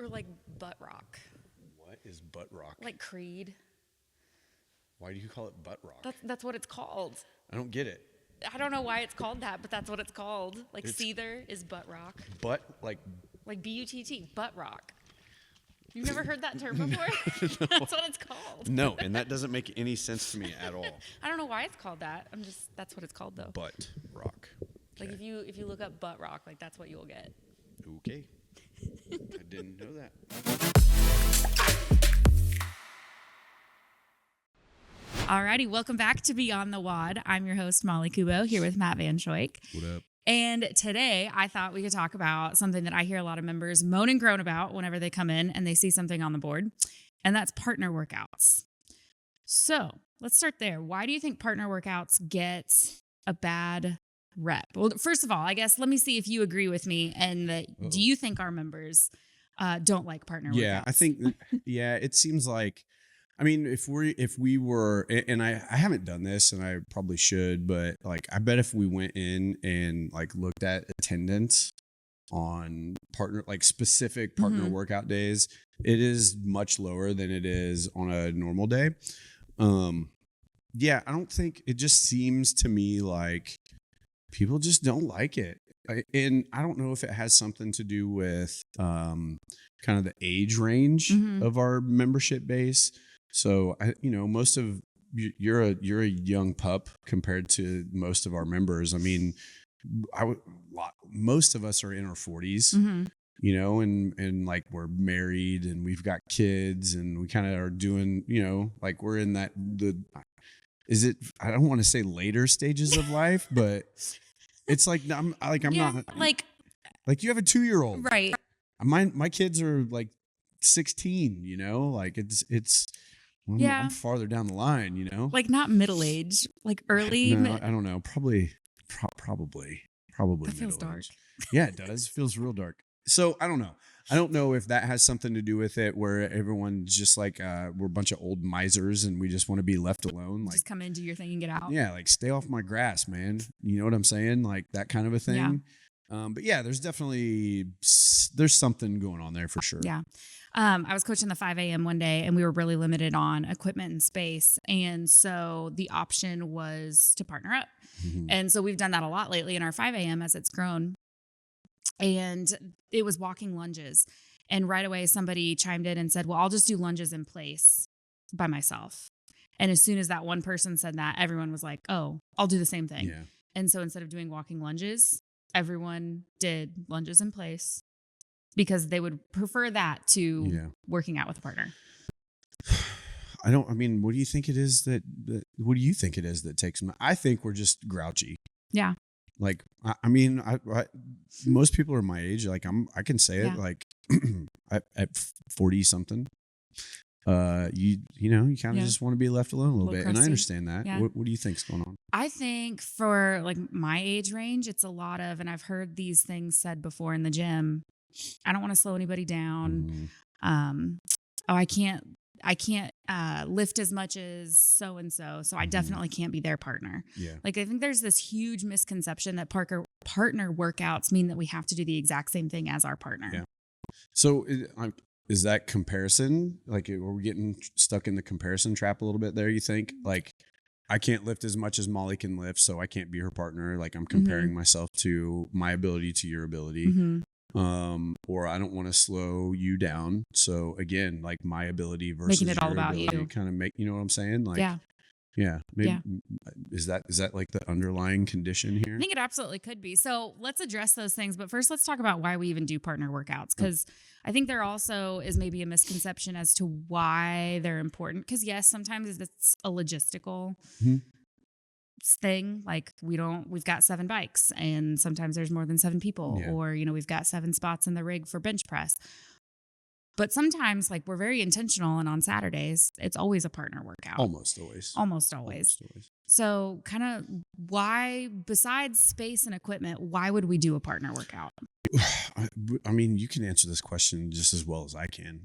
Or like butt rock. What is butt rock? Like Creed. Why do you call it butt rock? That's what it's called. I don't get it. I don't know why it's called that, but that's what it's called. Like It's Seether is butt rock. Butt, like Butt, butt rock. You've never heard that term before? That's what it's called. no, and that doesn't make any sense to me at all. I don't know why it's called that. That's what it's called though. Butt rock. Like if you look up butt rock, like that's what you'll get. Okay. I didn't know that. Alrighty, welcome back to Beyond the Wad. I'm your host, Molly Kubo, here with Matt Van Schoik. What up? And today I thought we could talk about something that I hear a lot of members moan and groan about whenever they come in and they see something on the board, and that's partner workouts. So let's start there. Why do you think partner workouts get a bad rep? Well, first of all, I guess let me see if you agree with me and that do you think our members don't like partner workouts? Yeah, I think, it seems like, I mean, if we were, and I haven't done this and I probably should, but like, I bet if we went in and like looked at attendance on specific partner workout days, it is much lower than it is on a normal day. I don't think, it just seems to me like people just don't like it. And I don't know if it has something to do with kind of the age range of our membership base. So most of you're a young pup compared to most of our members. I mean, most of us are in our 40s, and like we're married and we've got kids and we kind of are doing, like we're in I don't want to say later stages of life, but it's like I'm not like you have a 2-year-old, right? My kids are like 16, like it's. I'm farther down the line, Like not middle age, like early. No, I don't know. Probably. That feels dark. Yeah, it does. It feels real dark. So I don't know. I don't know if that has something to do with it, where everyone's just like we're a bunch of old misers and we just want to be left alone. Like just come in, do your thing, and get out. Yeah, like stay off my grass, man. You know what I'm saying? Like that kind of a thing. Yeah. But yeah, there's something going on there for sure. Yeah. I was coaching the 5 a.m. one day and we were really limited on equipment and space. And so the option was to partner up. Mm-hmm. And so we've done that a lot lately in our 5 a.m. as it's grown. And it was walking lunges. And right away, somebody chimed in and said, well, I'll just do lunges in place by myself. And as soon as that one person said that, everyone was like, oh, I'll do the same thing. Yeah. And so instead of doing walking lunges, everyone did lunges in place, because they would prefer that to working out with a partner. What do you think it is that takes them? I think we're just grouchy. Yeah. Like, most people are my age. Like I can say it like at 40 something, you kind of just want to be left alone a little bit. Crusty. And I understand that. Yeah. What do you think's going on? I think for like my age range, it's a lot of, and I've heard these things said before in the gym, I don't want to slow anybody down. I can't lift as much as so-and-so. So I definitely can't be their partner. Yeah. Like I think there's this huge misconception that partner workouts mean that we have to do the exact same thing as our partner. Yeah. So is that comparison? Like, are we getting stuck in the comparison trap a little bit there, you think? Like, I can't lift as much as Molly can lift, so I can't be her partner. Like, I'm comparing myself to my ability to your ability. Or I don't want to slow you down. So again, like my ability versus making it all about ability, you. Kind of you know what I'm saying? Like, maybe, Is that like the underlying condition here? I think it absolutely could be. So let's address those things. But first, let's talk about why we even do partner workouts. Because I think there also is maybe a misconception as to why they're important. Because yes, sometimes it's a logistical thing. Like we've got 7 bikes and sometimes there's more than 7 people, or, we've got 7 spots in the rig for bench press. But sometimes like we're very intentional, and on Saturdays, it's always a partner workout. Almost always. So kind of why, besides space and equipment, why would we do a partner workout? I mean, you can answer this question just as well as I can.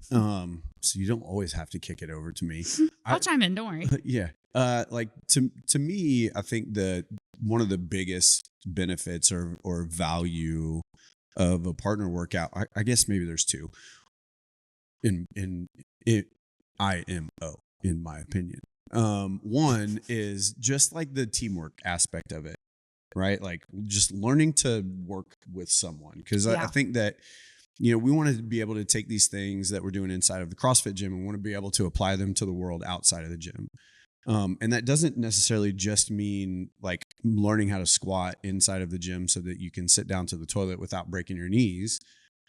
So you don't always have to kick it over to me. I'll chime in. Don't worry. Yeah. Like to me, I think one of the biggest benefits or value of a partner workout, I guess maybe there's 2. in it IMO, in my opinion. One is just like the teamwork aspect of it, right? Like just learning to work with someone. Because I think that, we want to be able to take these things that we're doing inside of the CrossFit gym and want to be able to apply them to the world outside of the gym. And that doesn't necessarily just mean like learning how to squat inside of the gym so that you can sit down to the toilet without breaking your knees.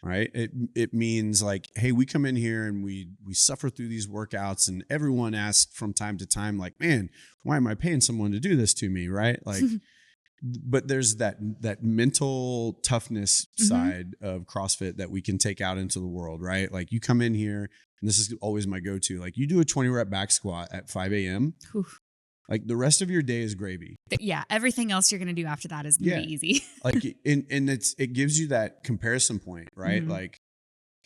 Right. It means like, hey, we come in here and we suffer through these workouts, and everyone asks from time to time, like, man, why am I paying someone to do this to me? Right. Like, but there's that mental toughness side of CrossFit that we can take out into the world. Right. Like you come in here, and this is always my go-to, like you do a 20 rep back squat at 5 a.m. Like the rest of your day is gravy. Yeah. Everything else you're going to do after that is going to be easy. Like, and it gives you that comparison point, right? Like,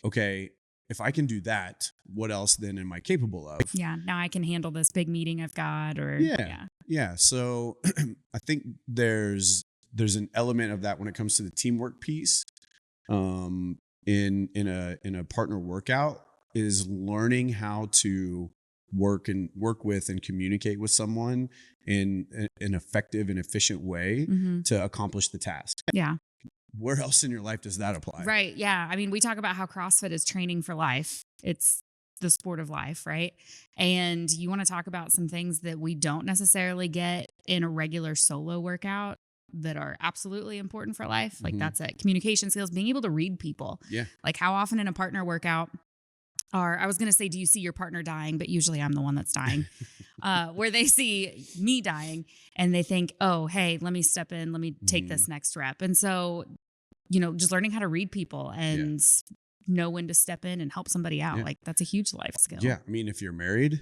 okay, if I can do that, what else then am I capable of? Yeah. Now I can handle this big meeting I've got, or yeah. So I think there's an element of that when it comes to the teamwork piece. In a partner workout is learning how to work with and communicate with someone in an effective and efficient way to accomplish the task. Yeah. Where else in your life does that apply? Right. Yeah. I mean, we talk about how CrossFit is training for life. It's the sport of life, right? And you want to talk about some things that we don't necessarily get in a regular solo workout that are absolutely important for life. Like that's it. Communication skills, being able to read people. Yeah. Like how often in a partner workout I was going to say, do you see your partner dying? But usually I'm the one that's dying, where they see me dying and they think, oh, hey, let me step in. Let me take this next rep. And so, just learning how to read people and know when to step in and help somebody out. Like that's a huge life skill. Yeah. I mean, if you're married,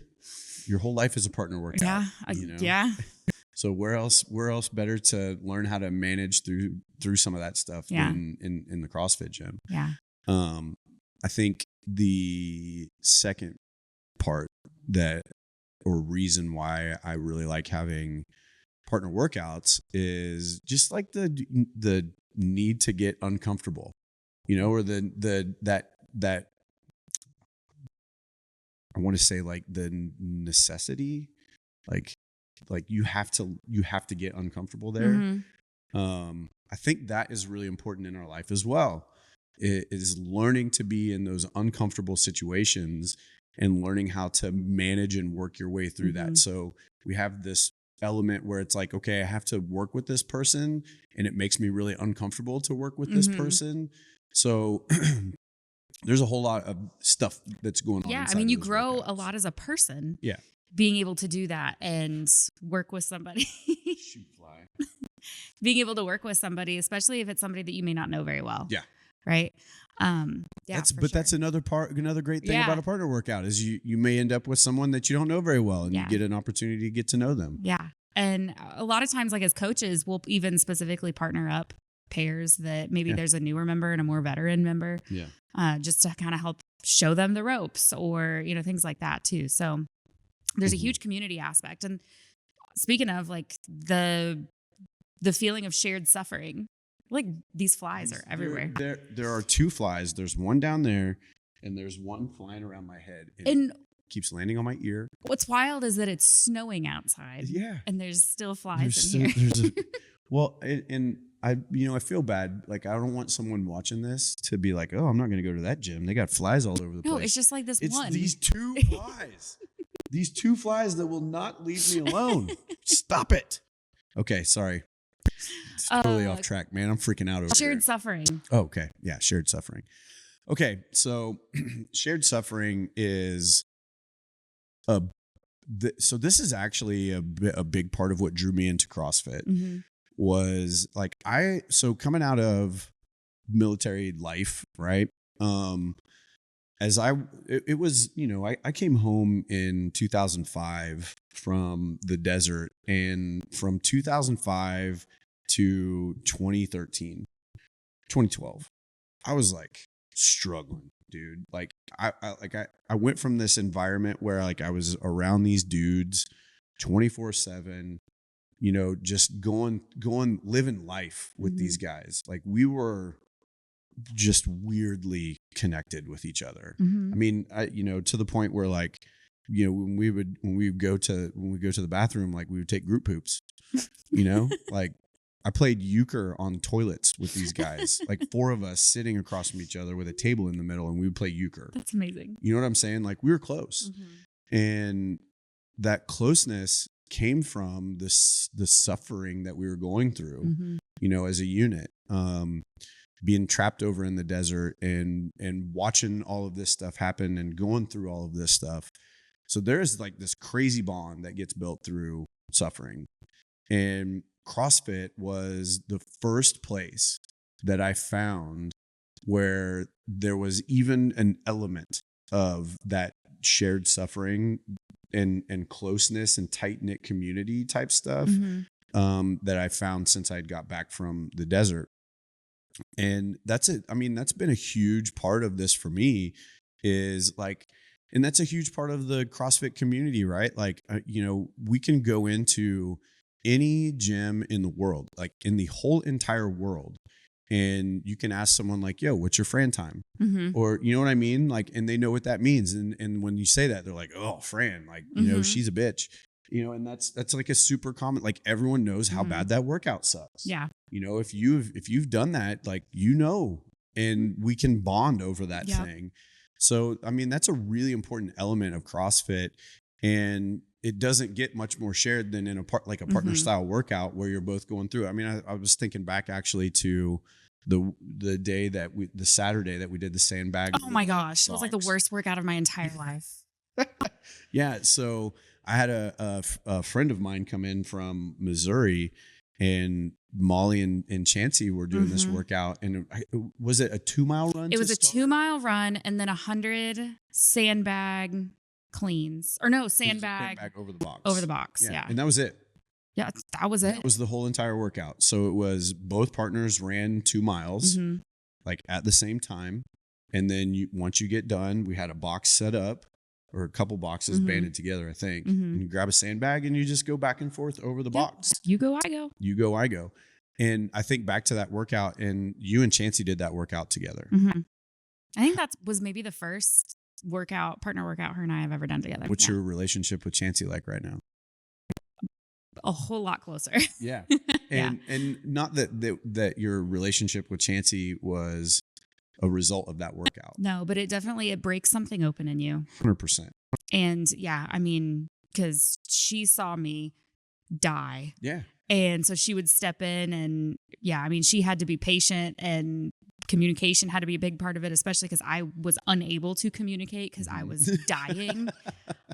your whole life is a partner workout. Yeah. Yeah. So where else better to learn how to manage through some of that stuff than in the CrossFit gym? Yeah. I think the second part or reason why I really like having partner workouts is just like the need to get uncomfortable, or that I want to say like the necessity, like you have to get uncomfortable there. I think that is really important in our life as well. It is learning to be in those uncomfortable situations and learning how to manage and work your way through that. So we have this element where it's like, okay, I have to work with this person and it makes me really uncomfortable to work with this person. So there's a whole lot of stuff that's going on. Yeah. I mean, you grow a lot as a person. Yeah. Being able to do that and work with somebody. Shoot fly. Being able to work with somebody, especially if it's somebody that you may not know very well. Yeah. Right. That's another great thing about a partner workout is you may end up with someone that you don't know very well and you get an opportunity to get to know them. Yeah. And a lot of times, like as coaches, we'll even specifically partner up pairs that maybe there's a newer member and a more veteran member. Yeah. Just to kind of help show them the ropes or, things like that too. So there's a huge community aspect. And speaking of like the feeling of shared suffering, like these flies are everywhere. There are two flies. There's one down there and there's one flying around my head. And it keeps landing on my ear. What's wild is that it's snowing outside. Yeah. And there's still flies in here. And I feel bad. Like I don't want someone watching this to be like, oh, I'm not going to go to that gym. They got flies all over the place. No, it's just like this one. It's these two flies. These two flies that will not leave me alone. Stop it. Okay, sorry. It's totally off track, man. I'm freaking out over shared suffering. Oh, okay. Yeah, shared suffering. Okay, so shared suffering is so this is actually a big part of what drew me into CrossFit was like coming out of military life, right? It was, I came home in 2005 from the desert, and from 2005 to 2012, I was like struggling, dude. Like I went from this environment where like I was around these dudes 24/7, just going, living life with these guys. Like we were just weirdly connected with each other. Mm-hmm. I mean, to the point where like, when we go to the bathroom, like we would take group poops, like I played euchre on toilets with these guys, like 4 of us sitting across from each other with a table in the middle, and we would play euchre. That's amazing. You know what I'm saying? Like we were close, and that closeness came from the suffering that we were going through, as a unit, being trapped over in the desert and watching all of this stuff happen and going through all of this stuff. So there's like this crazy bond that gets built through suffering. And CrossFit was the first place that I found where there was even an element of that shared suffering and closeness and tight-knit community type stuff that I found since I'd got back from the desert. And that's it. I mean, that's been a huge part of this for me, is like, and that's a huge part of the CrossFit community, right? Like, we can go into any gym in the world, like in the whole entire world, and you can ask someone like, yo, what's your Fran time? Or, you know what I mean? Like, and they know what that means. And when you say that, they're like, oh, Fran, like, she's a bitch, and that's like a super common, like everyone knows how bad that workout sucks. Yeah. If you've done that, like, and we can bond over that thing. So, I mean, that's a really important element of CrossFit, and it doesn't get much more shared than in a partner style workout where you're both going through. I mean, I was thinking back actually to the Saturday that we did the sandbag. Oh my gosh. It was like the worst workout of my entire life. Yeah. So I had a friend of mine come in from Missouri, and Molly and Chancy were doing this workout. And was it a 2-mile run? It was a 2-mile run and then 100 sandbag cleans, or no, sandbag over the box. Over the box. Yeah. And that was it. Yeah. That was it. That was the whole entire workout. So it was both partners ran 2 miles like at the same time. And then once you get done, we had a box set up, or a couple boxes banded together, I think. And you grab a sandbag and you just go back and forth over the box. You go, I go. You go, I go. And I think back to that workout, and you and Chancy did that workout together. I think that was maybe the first partner workout her and I have ever done together. What's your relationship with Chancy like right now? A whole lot closer. Yeah. And not that your relationship with Chancy was a result of that workout. No, but it breaks something open in you. 100%. And yeah, I mean, because she saw me die. Yeah. And so she would step in, and yeah, I mean, she had to be patient, and communication had to be a big part of it, especially because I was unable to communicate because I was dying.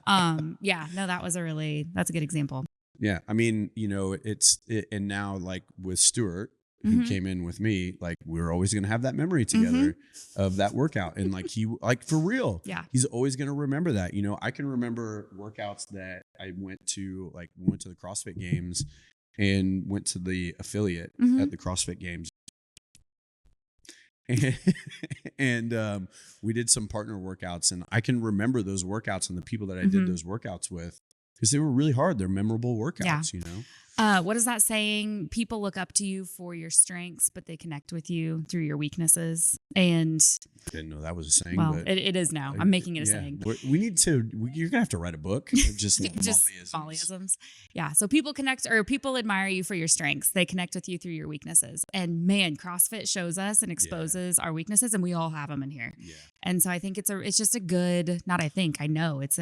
That's a good example. Yeah. I mean, and now like with Stuart, who came in with me, like we're always going to have that memory together of that workout. And like for real, he's always going to remember that. I can remember workouts that I went to, like we went to the CrossFit Games and went to the affiliate at the CrossFit Games. And we did some partner workouts, and I can remember those workouts and the people that I did those workouts with, because they were really hard. They're memorable workouts, What is that saying? People look up to you for your strengths, but they connect with you through your weaknesses. And I didn't know that was a saying. Well, but it is now. I'm making it a saying. We need to. You're gonna have to write a book. Just Mollyisms. Yeah. So people people admire you for your strengths. They connect with you through your weaknesses. And man, CrossFit shows us and exposes our weaknesses, and we all have them in here. Yeah. And so I think it's just a good. Not I think I know it's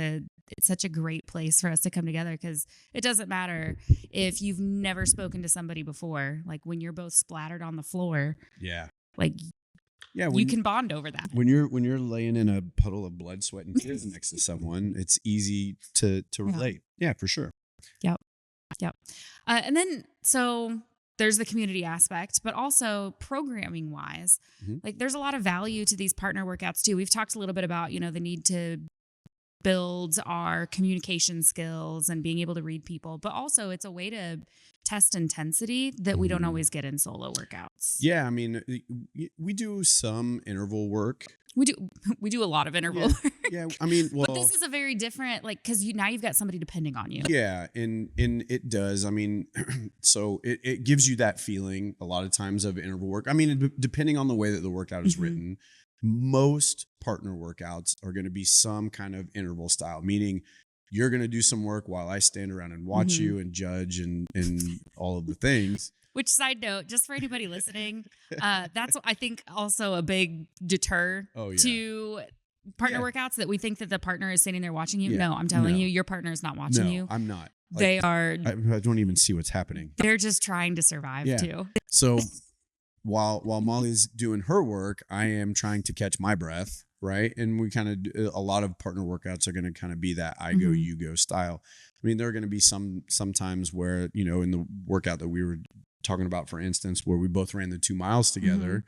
such a great place for us to come together, because it doesn't matter if you've never spoken to somebody before. Like when you're both splattered on the floor. Yeah. Like. Yeah, you can bond over that. When you're laying in a puddle of blood, sweat, and tears next to someone, it's easy to relate. Yeah, for sure. Yep. And then so there's the community aspect, but also programming wise, like there's a lot of value to these partner workouts too. We've talked a little bit about the need to build our communication skills and being able to read people, but also it's a way to test intensity that we don't always get in solo workouts. Yeah. I mean, we do some interval work. We do a lot of interval work. Yeah. I mean, well, but this is a very different, like, cause now you've got somebody depending on you. Yeah. And it does. I mean, so it gives you that feeling a lot of times of interval work. I mean, depending on the way that the workout is written, most partner workouts are going to be some kind of interval style, meaning you're going to do some work while I stand around and watch Mm-hmm. you and judge and all of the things. Which, side note, just for anybody listening, that's, I think, also a big deter to partner workouts, that we think that the partner is sitting there watching you. No, I'm telling you, your partner is not watching you. I'm not. They are. I don't even see what's happening. They're just trying to survive too. So while Molly's doing her work, I am trying to catch my breath, right? And we kind of, a lot of partner workouts are going to kind of be that I go, you go style. I mean, there are going to be sometimes where, you know, in the workout that we were talking about, for instance, where we both ran the 2 miles together,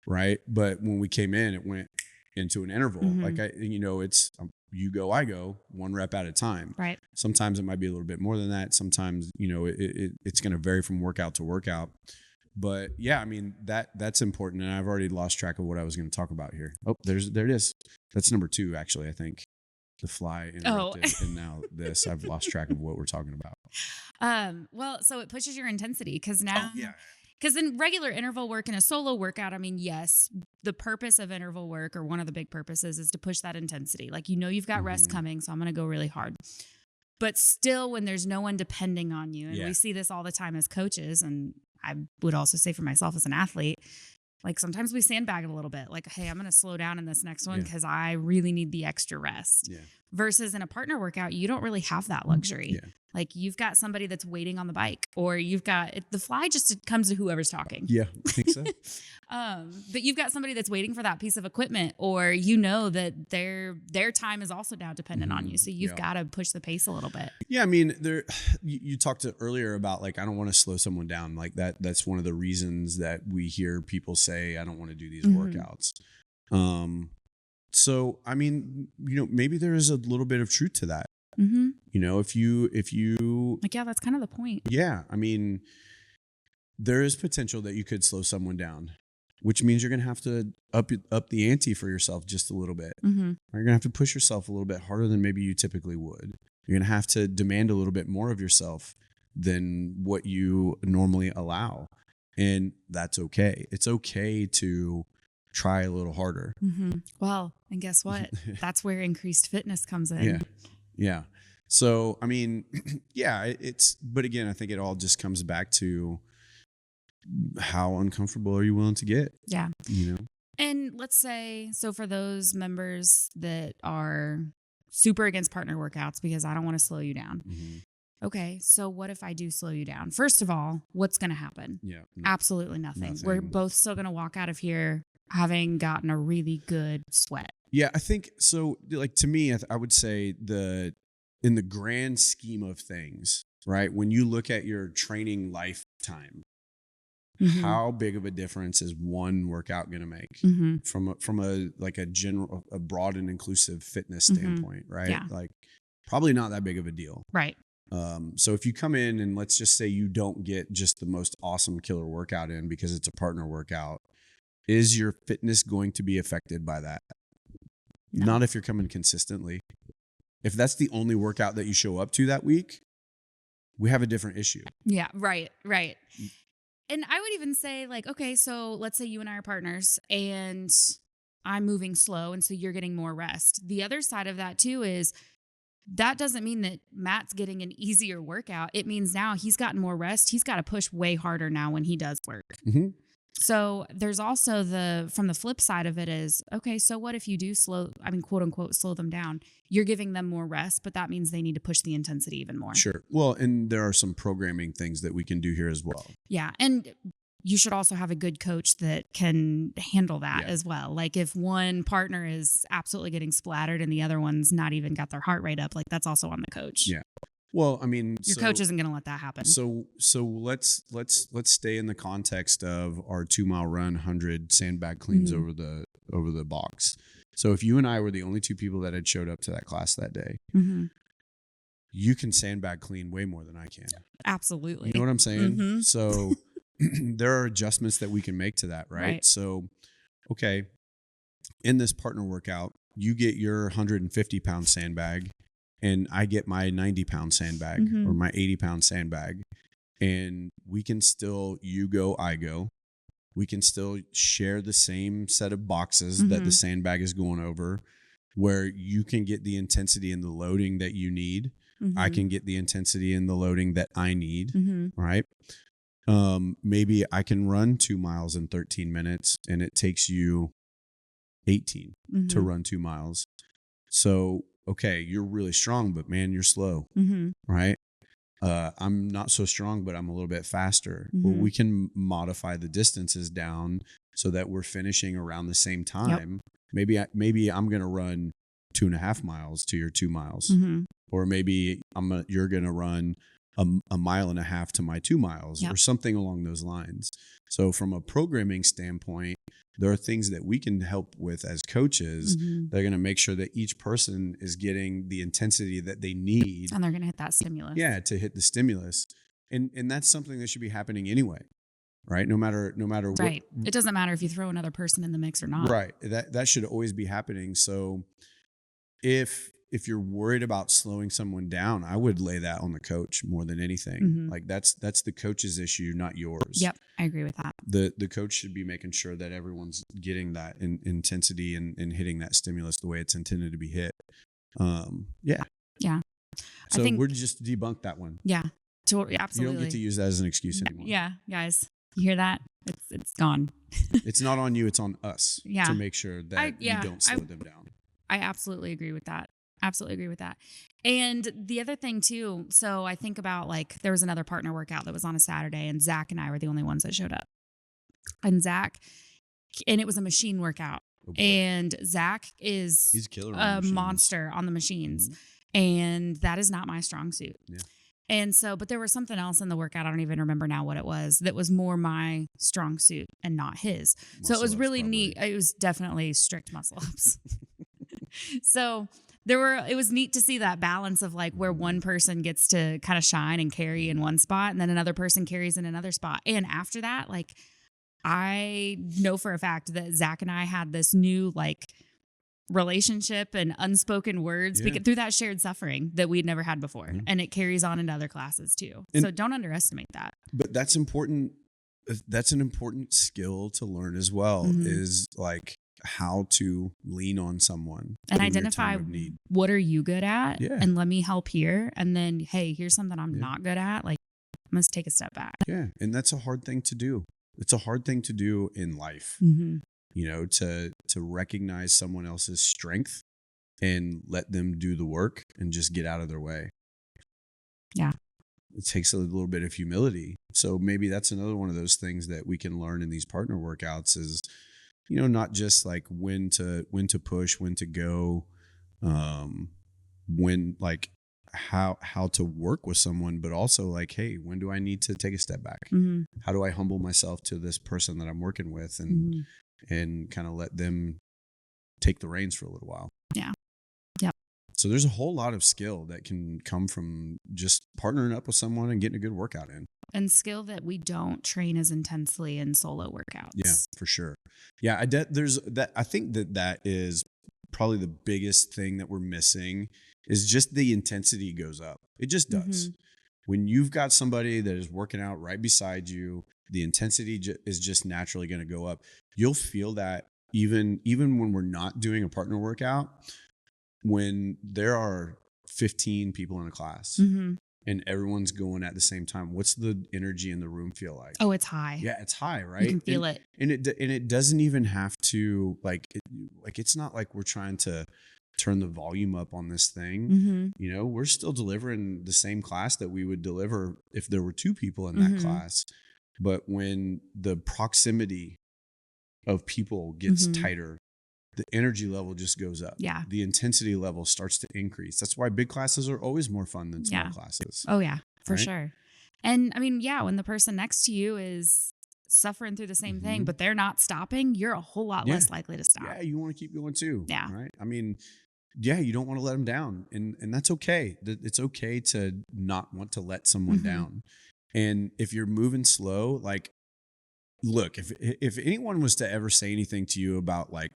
right? But when we came in, it went into an interval. Like, it's you go, I go, 1 rep at a time. Right. Sometimes it might be a little bit more than that. Sometimes, you know, it's going to vary from workout to workout. But yeah, I mean, that's important. And I've already lost track of what I was going to talk about here. Oh, there it is. That's number 2, actually, I think. The fly interrupted, and now this. I've lost track of what we're talking about. Well, so it pushes your intensity, because now, because in regular interval work and a solo workout, I mean, yes, the purpose of interval work, or one of the big purposes, is to push that intensity. Like, you know, you've got rest coming, so I'm going to go really hard. But still, when there's no one depending on you, and we see this all the time as coaches, and I would also say for myself as an athlete, like, sometimes we sandbag it a little bit. Like, hey, I'm going to slow down in this next one because I really need the extra rest. Yeah. Versus in a partner workout, you don't really have that luxury. Yeah. Like, you've got somebody that's waiting on the bike, or you've got the fly just comes to whoever's talking. Yeah, I think so. But you've got somebody that's waiting for that piece of equipment, or you know that their time is also now dependent on you. So you've got to push the pace a little bit. Yeah, I mean, you talked earlier about, like, I don't want to slow someone down. Like, that's one of the reasons that we hear people say, I don't want to do these workouts. So, I mean, you know, maybe there is a little bit of truth to that. You know, if you like, yeah, that's kind of the point. Yeah. I mean, there is potential that you could slow someone down, which means you're going to have to up the ante for yourself just a little bit. You're going to have to push yourself a little bit harder than maybe you typically would. You're going to have to demand a little bit more of yourself than what you normally allow. And that's okay. It's okay to try a little harder. Well, and guess what? That's where increased fitness comes in. Yeah. So, I mean, but again, I think it all just comes back to how uncomfortable are you willing to get? Yeah. You know? And let's say, so for those members that are super against partner workouts because I don't want to slow you down. Okay, so what if I do slow you down? First of all, what's going to happen? Yeah. Absolutely nothing. We're both still going to walk out of here having gotten a really good sweat. Yeah, I think so. Like, to me, I would say in the grand scheme of things, right? When you look at your training lifetime, how big of a difference is one workout going to make from a general, a broad and inclusive fitness standpoint, right? Yeah. Like, probably not that big of a deal, right? So if you come in and let's just say you don't get just the most awesome killer workout in because it's a partner workout, is your fitness going to be affected by that? No. Not if you're coming consistently. If that's the only workout that you show up to that week, we have a different issue. Yeah, right. And I would even say, like, okay, so let's say you and I are partners and I'm moving slow, and so you're getting more rest. The other side of that too is that doesn't mean that Matt's getting an easier workout. It means now he's gotten more rest. He's got to push way harder now when he does work. So there's also from the flip side of it is, okay, so what if you do quote unquote, slow them down? You're giving them more rest, but that means they need to push the intensity even more. Sure. Well, and there are some programming things that we can do here as well. Yeah. And you should also have a good coach that can handle that as well. Like, if one partner is absolutely getting splattered and the other one's not even got their heart rate up, like, that's also on the coach. Yeah. Well, I mean, your coach isn't going to let that happen. So let's stay in the context of our 2 mile run, 100 sandbag cleans over the box. So if you and I were the only 2 people that had showed up to that class that day, you can sandbag clean way more than I can. Absolutely. You know what I'm saying? So there are adjustments that we can make to that, right? So, okay, in this partner workout, you get your 150-pound sandbag, and I get my 90-pound sandbag or my 80-pound sandbag, and we can still, you go, I go, We can still share the same set of boxes that the sandbag is going over, where you can get the intensity and the loading that you need. I can get the intensity and the loading that I need, right? Maybe I can run 2 miles in 13 minutes and it takes you 18 to run 2 miles. So, okay, you're really strong, but man, you're slow, right? I'm not so strong, but I'm a little bit faster. Well, we can modify the distances down so that we're finishing around the same time. Yep. Maybe I'm going to run 2.5 miles to your 2 miles, or maybe you're going to run a mile and a half to my 2 miles, or something along those lines. So from a programming standpoint, there are things that we can help with as coaches. They're going to make sure that each person is getting the intensity that they need. And they're going to hit that stimulus. Yeah, to hit the stimulus. And that's something that should be happening anyway, right? No matter what. Right. It doesn't matter if you throw another person in the mix or not. Right. That should always be happening. So if you're worried about slowing someone down, I would lay that on the coach more than anything. Like that's the coach's issue, not yours. Yep, I agree with that. The coach should be making sure that everyone's getting that intensity and hitting that stimulus the way it's intended to be hit. Yeah. So we're just debunk that one. Yeah, totally, absolutely. You don't get to use that as an excuse anymore. Yeah, guys, you hear that? It's gone. It's not on you; it's on us to make sure that you don't slow them down. I absolutely agree with that. Absolutely agree with that. And the other thing too, so I think about like there was another partner workout that was on a Saturday and Zach and I were the only ones that showed up. And it was a machine workout. Oh, and Zach he's a monster on the machines. And that is not my strong suit. Yeah. And so, but there was something else in the workout, I don't even remember now what it was, that was more my strong suit and not his. So it was really neat. It was definitely strict muscle ups. So it was neat to see that balance of like where one person gets to kind of shine and carry in one spot and then another person carries in another spot. And after that, like I know for a fact that Zach and I had this new like relationship and unspoken words through that shared suffering that we'd never had before. And it carries on into other classes too. So don't underestimate that. But that's important. That's an important skill to learn as well, is like how to lean on someone and identify what are you good at and let me help here. And then, hey, here's something I'm not good at. Like I must take a step back. Yeah. And that's a hard thing to do. It's a hard thing to do in life, you know, to recognize someone else's strength and let them do the work and just get out of their way. Yeah. It takes a little bit of humility. So maybe that's another one of those things that we can learn in these partner workouts is, you know, not just like when to push, when to go, when like how to work with someone, but also like, hey, when do I need to take a step back? How do I humble myself to this person that I'm working with and kind of let them take the reins for a little while? Yeah. Yep. So there's a whole lot of skill that can come from just partnering up with someone and getting a good workout in. And skill that we don't train as intensely in solo workouts. Yeah, for sure. Yeah, I think that is probably the biggest thing that we're missing is just the intensity goes up. It just does. When you've got somebody that is working out right beside you, the intensity is just naturally going to go up. You'll feel that even when we're not doing a partner workout, when there are 15 people in a class and everyone's going at the same time, what's the energy in the room feel like? Oh, it's high. Yeah, it's high, right? You can feel it. And it doesn't even have to it's not like we're trying to turn the volume up on this thing. You know, we're still delivering the same class that we would deliver if there were 2 people in that class. But when the proximity of people gets tighter, the energy level just goes up. Yeah. The intensity level starts to increase. That's why big classes are always more fun than small classes. Oh yeah, for sure. And I mean, yeah, when the person next to you is suffering through the same thing, but they're not stopping, you're a whole lot less likely to stop. Yeah, you want to keep going too. Yeah. Right. I mean, yeah, you don't want to let them down. And that's okay. It's okay to not want to let someone down. And if you're moving slow, like, look, if anyone was to ever say anything to you about like,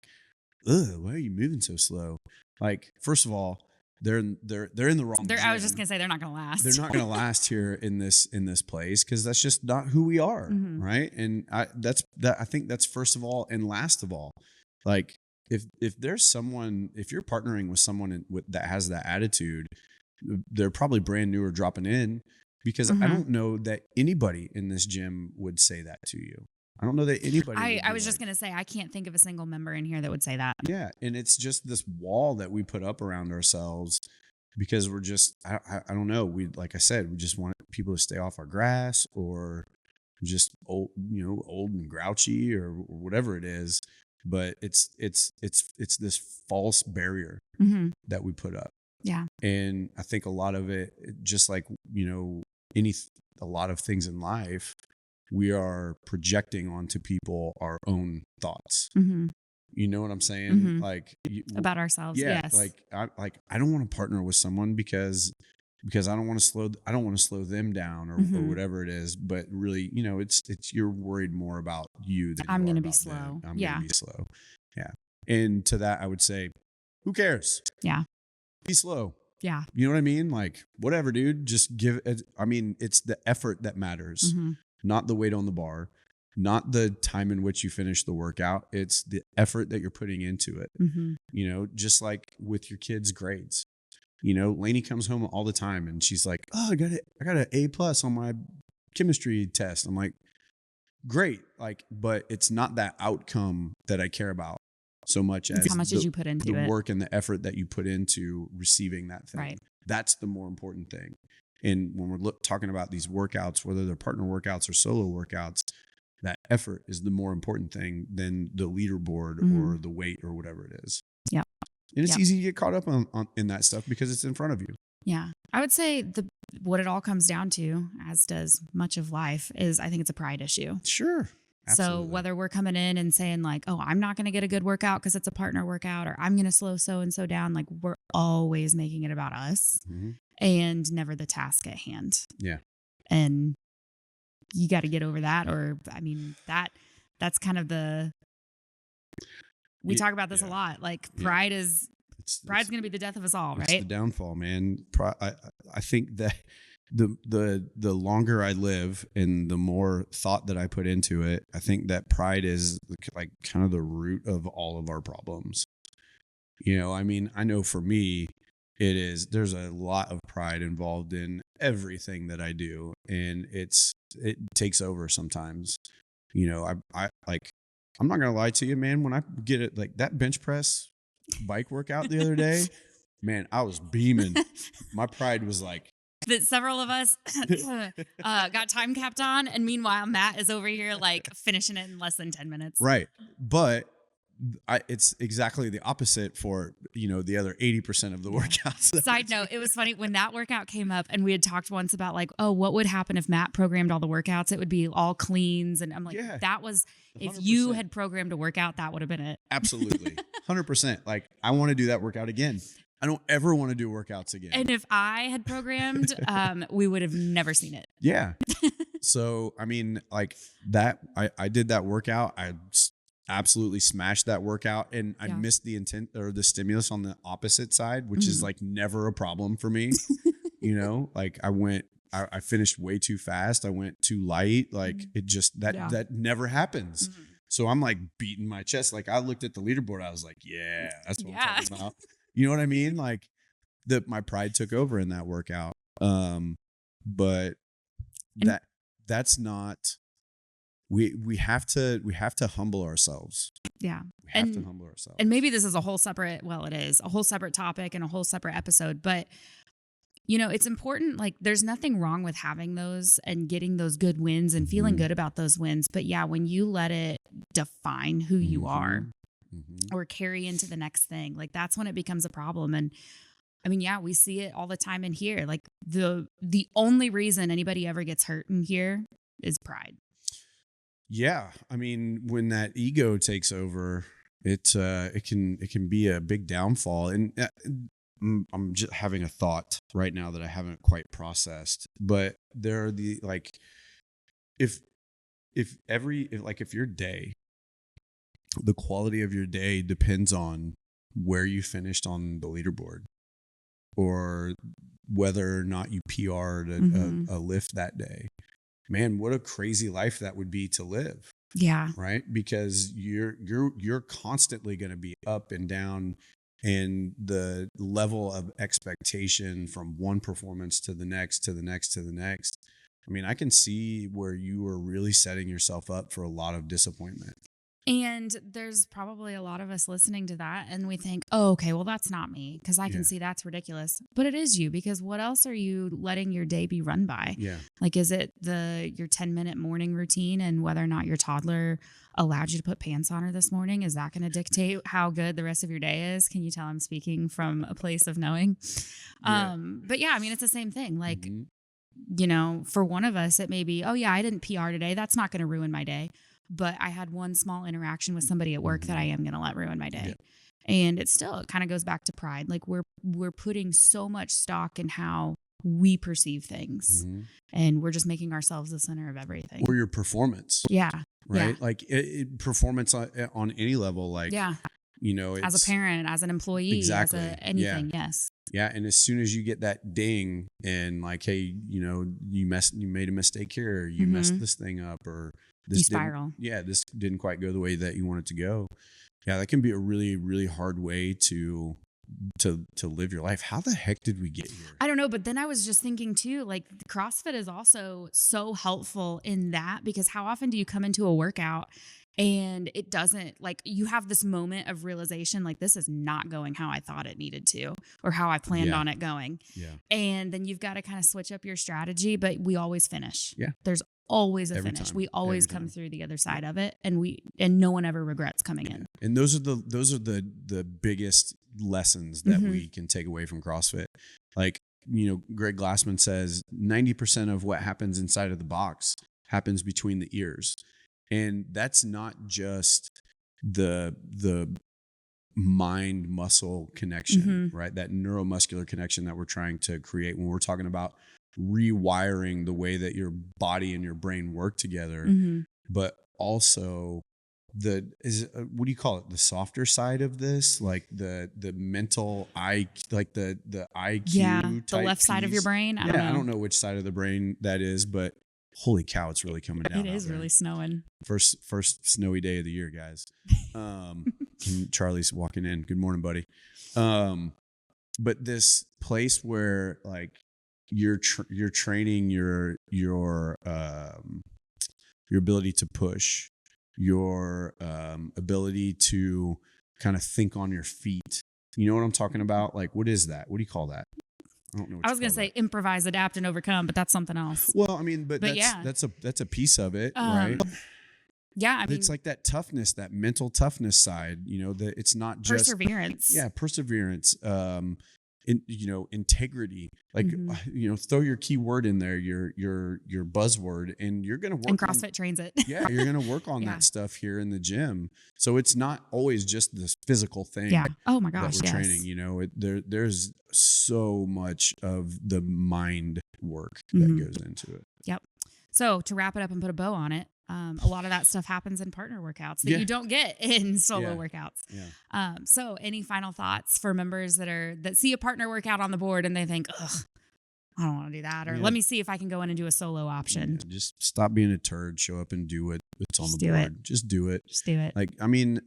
ugh, why are you moving so slow? Like, first of all, they're in the wrong I was gym. just gonna say they're not gonna last. They're not going to last here in this place, because that's just not who we are, Mhm. right? And I think that's first of all and last of all. Like if there's someone, if you're partnering with someone that has that attitude, they're probably brand new or dropping in, because I Mhm. don't know that anybody in this gym would say that to you. I don't know that anybody. I was just gonna say I can't think of a single member in here that would say that. Yeah, and it's just this wall that we put up around ourselves, because we're just I don't know, we, like I said, we just want people to stay off our grass, or just old and grouchy, or whatever it is. But it's this false barrier Mm-hmm. that we put up. Yeah. And I think a lot of it, just like, any a lot of things in life, we are projecting onto people our own thoughts. Mm-hmm. You know what I'm saying? Mm-hmm. Like About ourselves. yeah, Yes. like I don't want to partner with someone because I don't want to slow them down, or Mhm. whatever it is. But really, it's you're worried more about you than I'm you are gonna be about slow. them. I'm Yeah. gonna be slow. Yeah. And to that, I would say, who cares? Yeah. Be slow. Yeah. You know what I mean? Like, whatever, dude. Just give it. I mean, it's the effort that matters, Mm-hmm. not the weight on the bar, not the time in which you finish the workout. It's the effort that you're putting into it. Mm-hmm. Just like with your kids' grades. Lainey comes home all the time and she's like, "Oh, I got an A+ on my chemistry test." I'm like, "Great." Like, but it's not that outcome that I care about so much as It's how much did you put into the it? work and the effort that you put into receiving that thing. Right. That's the more important thing. And when we're talking about these workouts, whether they're partner workouts or solo workouts, that effort is the more important thing than the leaderboard or the weight or whatever it is. Yeah. And it's easy to get caught up on in that stuff because it's in front of you. Yeah. I would say what it all comes down to, as does much of life, is I think it's a pride issue. Sure. Absolutely. So whether we're coming in and saying like, "Oh, I'm not going to get a good workout because it's a partner workout," or "I'm going to slow so and so down," like we're always making it about us and never the task at hand. Yeah. And you got to get over that. Or, I mean, that's kind of we talk about this a lot. Like pride's going to be the death of us all, right? It's the downfall, man. I think that the longer I live and the more thought that I put into it, I think that pride is like kind of the root of all of our problems. I mean, I know for me, there's a lot of pride involved in everything that I do, and it takes over sometimes. I like, I'm not going to lie to you, man. When I get it, like that bench press bike workout the other day, man, I was beaming. My pride was like, that several of us got time capped on, and meanwhile Matt is over here like finishing it in less than 10 minutes. Right. But it's exactly the opposite for the other 80% of the workouts. Side note, it was funny when that workout came up, and we had talked once about like, oh, what would happen if Matt programmed all the workouts? It would be all cleans, and I'm like, that was 100%. If you had programmed a workout, that would have been it. Absolutely. 100%. Like, I want to do that workout again. I don't ever want to do workouts again. And if I had programmed, we would have never seen it. Yeah. So, I mean, like that, I did that workout. I absolutely smashed that workout, and I missed the intent or the stimulus on the opposite side, which is like never a problem for me. Like I finished way too fast. I went too light. Like it just, that never happens. So I'm like beating my chest. Like I looked at the leaderboard. I was like, yeah, that's what I'm talking about. You know what I mean? Like my pride took over in that workout. But that's not, we have to humble ourselves. Yeah. We have to humble ourselves. And maybe this is a whole separate, it is a whole separate topic and a whole separate episode, but it's important. Like there's nothing wrong with having those and getting those good wins and feeling good about those wins. But yeah, when you let it define who you are or carry into the next thing, like that's when it becomes a problem. And I mean, we see it all the time in here. Like the only reason anybody ever gets hurt in here is pride. Yeah. I mean, when that ego takes over, it can be a big downfall. And I'm just having a thought right now that I haven't quite processed, but there are if your day, the quality of your day depends on where you finished on the leaderboard or whether or not you PR'd a lift that day. Man, what a crazy life that would be to live. Yeah. Right. Because you're constantly going to be up and down, and the level of expectation from one performance to the next, to the next, to the next. I mean, I can see where you are really setting yourself up for a lot of disappointment. And there's probably a lot of us listening to that and we think, oh, okay, well, that's not me, because I can see that's ridiculous. But it is you, because what else are you letting your day be run by? Yeah. Like, is it your 10-minute morning routine and whether or not your toddler allowed you to put pants on her this morning? Is that going to dictate how good the rest of your day is? Can you tell I'm speaking from a place of knowing? Yeah. But yeah, I mean, it's the same thing. Like, you know, for one of us, it may be, oh yeah, I didn't PR today. That's not going to ruin my day. But I had one small interaction with somebody at work that I am going to let ruin my day. Yeah. And it kind of goes back to pride. Like, we're putting so much stock in how we perceive things, and we're just making ourselves the center of everything. Or your performance. Yeah. Right. Yeah. Like performance on any level, like, you know, as a parent, as an employee, exactly. as anything. Yes. Yeah. And as soon as you get that ding and like, hey, you know, you made a mistake here, or you messed this thing up, or this spiral. This didn't quite go the way that you want it to go. Yeah, that can be a really, really hard way to live your life. How the heck did we get here? I don't know, but then I was just thinking too, like, CrossFit is also so helpful in that, because how often do you come into a workout and it doesn't, like, you have this moment of realization, like, this is not going how I thought it needed to, or how I planned on it going. Yeah. And then you've got to kind of switch up your strategy, but we always finish. Yeah. There's always a Every finish. time. We always come through the other side of it, and no one ever regrets coming in. And those are the biggest lessons that we can take away from CrossFit. Like, you know, Greg Glassman says 90% of what happens inside of the box happens between the ears. And that's not just the mind muscle connection, right? That neuromuscular connection that we're trying to create when we're talking about rewiring the way that your body and your brain work together, but also what do you call it? The softer side of this, like the mental like the IQ, the left side of your brain. I don't know which side of the brain that is, but holy cow, it's really coming down. It is really snowing. First snowy day of the year, guys. Charlie's walking in. Good morning, buddy. But this place where, like, you're training your ability to push, your ability to kind of think on your feet. You know what I'm talking about? Like, what is that? What do you call that? I don't know. I was going to say improvise, adapt, and overcome, but that's something else. Well, I mean, but that's a piece of it, right? Yeah, I mean, it's like that toughness, that mental toughness side. You know, that it's not just perseverance. Yeah, perseverance. Integrity. Like, you know, throw your keyword in there, your buzzword, and you're gonna work. And CrossFit trains it. Yeah, you're gonna work on that stuff here in the gym. So it's not always just this physical thing. Yeah. Oh my gosh. That we're training. You know, there's so much of the mind work that goes into it. Yep. So to wrap it up and put a bow on it, a lot of that stuff happens in partner workouts that you don't get in solo workouts. Yeah. So any final thoughts for members that see a partner workout on the board and they think, ugh, I don't want to do that, or let me see if I can go in and do a solo option. Yeah, just stop being a turd, show up and do what's on the board. Just do it. Just do it. Like, I mean,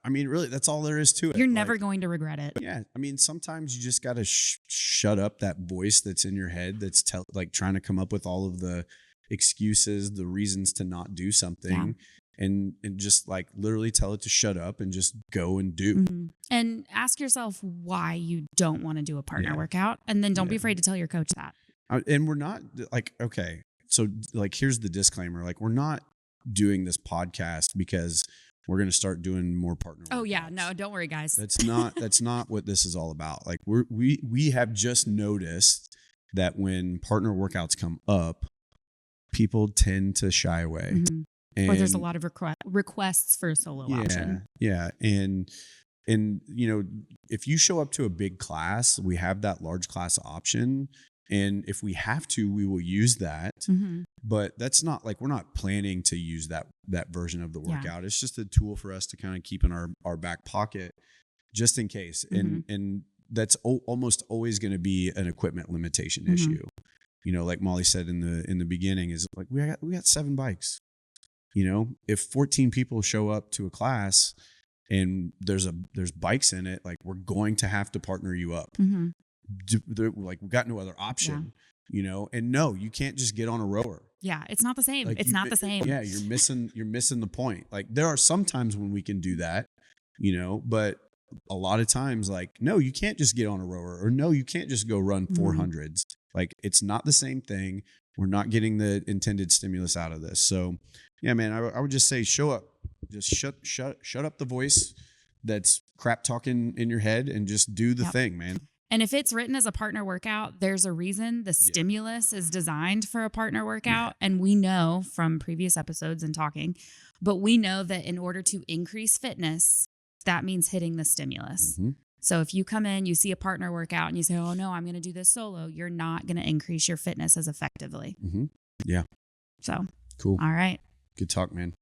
really, that's all there is to it. You're never going to regret it. Yeah. I mean, sometimes you just got to shut up that voice that's in your head that's trying to come up with all of the excuses, the reasons to not do something, and just like literally tell it to shut up and just go and do. And ask yourself why you don't want to do a partner workout, and then don't be afraid to tell your coach that. And we're not like, okay, so like, here's the disclaimer. Like, we're not doing this podcast because we're going to start doing more partner workouts. Oh yeah. No, don't worry, guys. That's not what this is all about. Like, we have just noticed that when partner workouts come up, people tend to shy away. Or there's a lot of requests for a solo option. Yeah. And, you know, if you show up to a big class, we have that large class option. And if we have to, we will use that. But that's not like, we're not planning to use that version of the workout. It's just a tool for us to kind of keep in our back pocket just in case. And that's almost always going to be an equipment limitation Mhm. issue. You know, like Molly said in the beginning, is like we got 7 bikes. You know, if 14 people show up to a class and there's bikes in it, like we're going to have to partner you up. Mhm. Like we got no other option. You know, and no, you can't just get on a rower. Yeah, it's not the same. Like It's not the same. Yeah, you're missing the point. Like there are some times when we can do that, you know, but a lot of times, like, no, you can't just get on a rower, or no, you can't just go run Mhm. 400s. Like it's not the same thing. We're not getting the intended stimulus out of this. So yeah, man, I would just say show up. Just shut up the voice that's crap talking in your head and just do the Yep. thing, man. And if it's written as a partner workout, there's a reason the stimulus is designed for a partner workout. And we know from previous episodes and talking, but we know that in order to increase fitness, that means hitting the stimulus. Mm-hmm. So if you come in, you see a partner workout and you say, oh no, I'm going to do this solo, you're not going to increase your fitness as effectively. Mm-hmm. Yeah. So, Cool. all right. Good talk, man.